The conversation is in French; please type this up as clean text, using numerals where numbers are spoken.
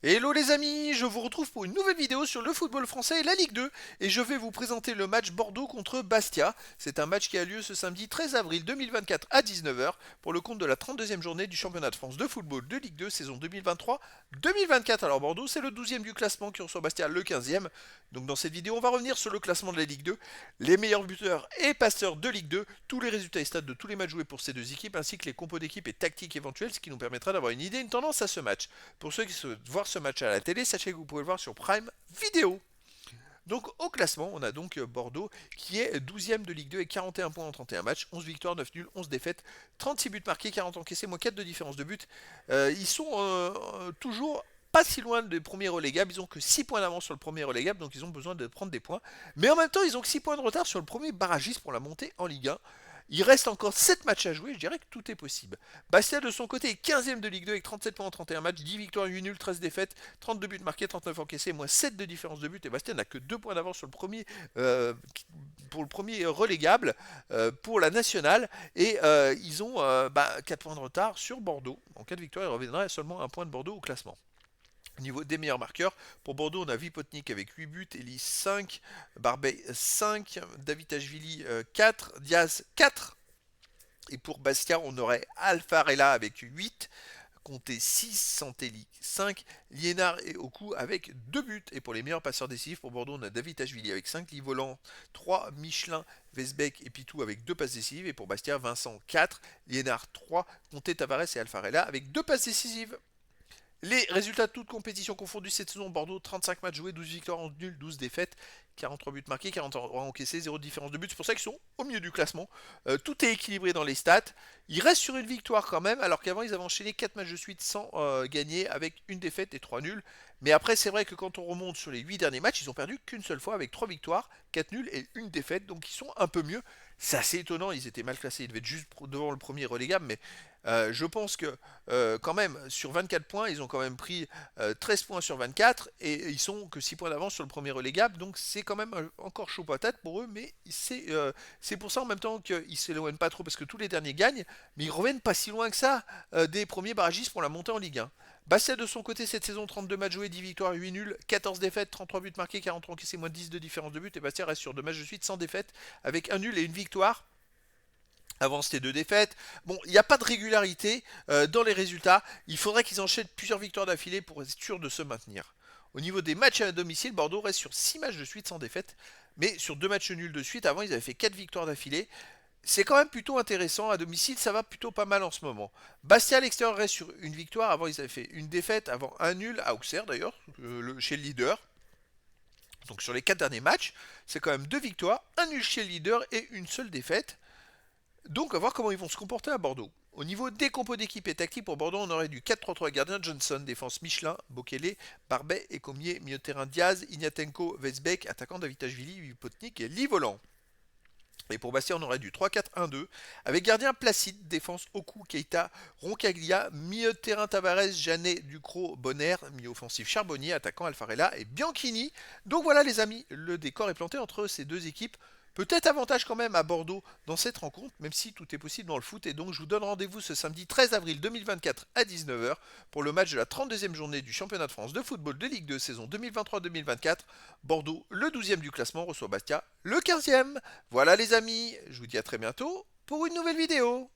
Hello les amis, je vous retrouve pour une nouvelle vidéo sur le football français et la Ligue 2 et je vais vous présenter le match Bordeaux contre Bastia. C'est un match qui a lieu ce samedi 13 avril 2024 à 19 h pour le compte de la 32e journée du championnat de France de football de Ligue 2 saison 2023-2024. Alors Bordeaux c'est le 12e du classement qui reçoit Bastia le 15e. Donc dans cette vidéo on va revenir sur le classement de la Ligue 2, les meilleurs buteurs et passeurs de Ligue 2, tous les résultats et stats de tous les matchs joués pour ces deux équipes ainsi que les compos d'équipe et tactiques éventuelles, ce qui nous permettra d'avoir une idée, une tendance à ce match. Pour ceux qui souhaitent voir ce match à la télé, sachez que vous pouvez le voir sur Prime Vidéo. Donc au classement, on a donc Bordeaux qui est 12e de Ligue 2 et 41 points en 31 matchs, 11 victoires, 9 nuls, 11 défaites, 36 buts marqués, 40 encaissés, moins 4 de différence de but. Ils sont toujours pas si loin des premiers relégables, ils ont que 6 points d'avance sur le premier relégable, donc ils ont besoin de prendre des points. Mais en même temps, ils ont que 6 points de retard sur le premier barragiste pour la montée en Ligue 1. Il reste encore 7 matchs à jouer, je dirais que tout est possible. Bastia de son côté est 15e de Ligue 2 avec 37 points en 31 matchs, 10 victoires, 8 nuls, 13 défaites, 32 buts marqués, 39 encaissés, moins 7 de différence de but. Et Bastia n'a que 2 points d'avance sur le premier, pour le premier relégable pour la nationale. Et ils ont 4 points de retard sur Bordeaux. En cas de victoire, il reviendra à seulement un point de Bordeaux au classement. Au niveau des meilleurs marqueurs, pour Bordeaux, on a Vipotnik avec 8 buts, Elie 5, Barbet 5, David Ashvili 4, Diaz 4. Et pour Bastia, on aurait Alfarella avec 8, Comté 6, Santelli 5, Liénard et Oku avec 2 buts. Et pour les meilleurs passeurs décisifs, pour Bordeaux, on a David Ashvili avec 5, Livolan 3, Michelin, Vesbeck et Pitou avec 2 passes décisives. Et pour Bastia, Vincent 4, Liénard 3, Comté, Tavares et Alfarella avec 2 passes décisives. Les résultats de toutes compétitions confondues cette saison, Bordeaux 35 matchs joués, 12 victoires en nul, 12 défaites, 43 buts marqués, 43 encaissés, 0 de différence de but. C'est pour ça qu'ils sont au milieu du classement. Tout est équilibré dans les stats. Ils restent sur une victoire quand même, alors qu'avant ils avaient enchaîné 4 matchs de suite sans gagner avec une défaite et 3 nuls. Mais après c'est vrai que quand on remonte sur les 8 derniers matchs, ils ont perdu qu'une seule fois avec 3 victoires, 4 nuls et une défaite. Donc ils sont un peu mieux. C'est assez étonnant, ils étaient mal classés, ils devaient être juste devant le premier relégable, mais je pense que quand même, sur 24 points, ils ont quand même pris 13 points sur 24 et ils sont que 6 points d'avance sur le premier relégable. Donc c'est quand même encore chaud patate pour eux, mais c'est pour ça en même temps qu'ils ne s'éloignent pas trop parce que tous les derniers gagnent, mais ils reviennent pas si loin que ça des premiers barragistes pour la montée en Ligue 1. Bastia de son côté cette saison, 32 matchs joués, 10 victoires, 8 nuls, 14 défaites, 33 buts marqués, 43 encaissés, moins 10 de différence de but. Et Bastia reste sur 2 matchs de suite sans défaite avec un nul et une victoire. Avant c'était 2 défaites. Bon, il n'y a pas de régularité dans les résultats. Il faudrait qu'ils enchaînent plusieurs victoires d'affilée pour être sûr de se maintenir. Au niveau des matchs à domicile, Bordeaux reste sur 6 matchs de suite sans défaite. Mais sur 2 matchs nuls de suite, avant ils avaient fait 4 victoires d'affilée. C'est quand même plutôt intéressant. À domicile, ça va plutôt pas mal en ce moment. Bastia à l'extérieur reste sur une victoire. Avant ils avaient fait une défaite, avant un nul à Auxerre d'ailleurs, chez le leader. Donc sur les 4 derniers matchs, c'est quand même 2 victoires, un nul chez le leader et une seule défaite. Donc, à voir comment ils vont se comporter à Bordeaux. Au niveau des compos d'équipe et tactique pour Bordeaux, on aurait du 4-3-3 gardien Johnson, défense Michelin, Bokele, Barbet, Ecomier, milieu de terrain Diaz, Ignatenko, Vesbeck, attaquant Davitashvili, Vipotnik et Livolan. Et pour Bastia, on aurait du 3-4-1-2 avec gardien Placide, défense Oku, Keita, Roncaglia, milieu de terrain Tavares, Janet, Ducrot, Bonner, milieu offensif Charbonnier, attaquant Alfarella et Bianchini. Donc voilà les amis, le décor est planté entre ces deux équipes. Peut-être avantage quand même à Bordeaux dans cette rencontre, même si tout est possible dans le foot. Et donc je vous donne rendez-vous ce samedi 13 avril 2024 à 19 h pour le match de la 32e journée du championnat de France de football de Ligue 2 saison 2023-2024. Bordeaux, le 12e du classement, reçoit Bastia, le 15e. Voilà les amis, je vous dis à très bientôt pour une nouvelle vidéo.